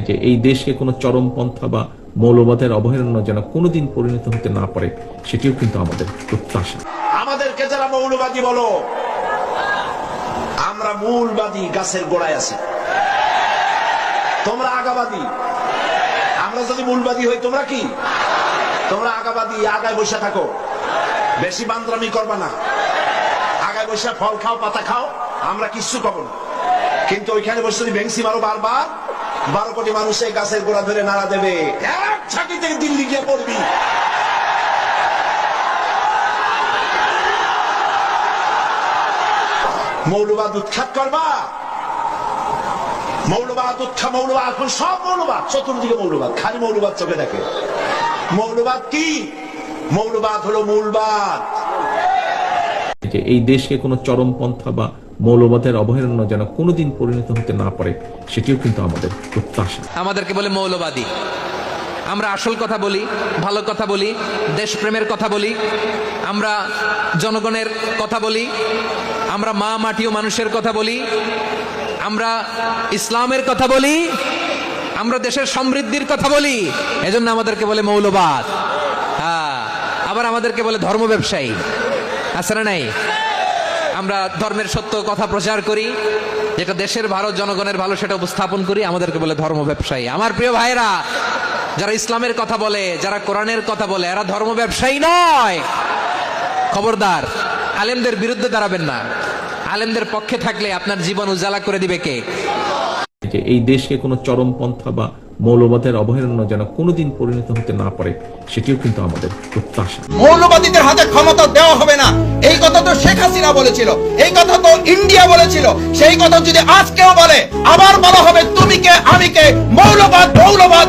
যে এই দেশকে কোনো চরমপন্থা বা মৌলবাদের অভয়ারণ্য যেন কোনোদিন পরিণত হতে না পারে, সেটিও কিন্তু আমাদের প্রত্যাশা। আমাদেরকে যারা মৌলবাদী বলো, আমরা মূলবাদী গাছের গোড়ায় আছি, তোমরা আগাবাদী। আমরা যদি মূলবাদী হই, তোমরা কি? তোমরা আগাবাদী, আগায় বসে থাকো, বেশি বান্দরামি করবা না, আগায় বসে ফল খাও, পাতা খাও, আমরা কিচ্ছু পাবো না। কিন্তু ওইখানে বসে যদি ভেংসি মারো বারবার, 12 কোটি মানুষ এই গাছের গোড়া ধরে নাড়া দেবে, এক ছাকি থেকে দিল্লি গিয়ে পড়বি। মৌলবাদ উৎখাত করবা, মৌলবাদ মৌলবাদ, এখন সব মৌলবাদ, চতুর্দিকে মৌলবাদ, খালি মৌলবাদ চোখে দেখে। মৌলবাদ কি? মৌলবাদ হলো মূলবাদ। যে এই দেশকে কোনো চরমপন্থা বা মৌলবাদের অভয়ারণ্য যেন কোনোদিন পরিণত হতে না পারে, সেটিও কিন্তু আমাদের প্রত্যাশা। আমাদেরকে বলে মৌলবাদী। আমরা আসল কথা বলি, ভালো কথা বলি, দেশপ্রেমের কথা বলি, আমরা জনগণের কথা বলি, আমরা মা মাটি ও মানুষের কথা বলি, আমরা ইসলামের কথা বলি, আমরা দেশের সমৃদ্ধির কথা বলি, এজন্য আমাদেরকে বলে মৌলবাদ। হ্যাঁ, আবার আমাদেরকে বলে ধর্ম ব্যবসায়ী, আছে না নাই? আমরা ধর্মের সত্য কথা প্রচার করি, যেটা দেশের ভালো, জনগণের ভালো, সেটা উপস্থাপন করি, আমাদেরকে বলে ধর্ম ব্যবসায়ী। আমার প্রিয় ভাইরা, যারা ইসলামের কথা বলে, যারা কোরআনের কথা বলে, এরা ধর্ম ব্যবসায়ী নয়। খবরদার, আলেমদের বিরুদ্ধে দাঁড়াবেন না। আলেমদের পক্ষে থাকলে আপনার জীবন উজালা করে দিবে কে? যে এই দেশকে কোনো চরমপন্থা বা মৌলবাদের অভয়ারণ্য যেন কোনোদিন পরিণত হতে না পারে, সেটিও কিন্তু আমাদের প্রত্যাশা। মৌলবাদীদের হাতে ক্ষমতা দেওয়া হবে না, এই কথা তো শেখ হাসিনা বলেছিল, এই কথা তো ইন্ডিয়া বলেছিল। সেই কথা যদি আজকেও বলে, আবার বলা হবে তুমি কে আমি কে, মৌলবাদ মৌলবাদ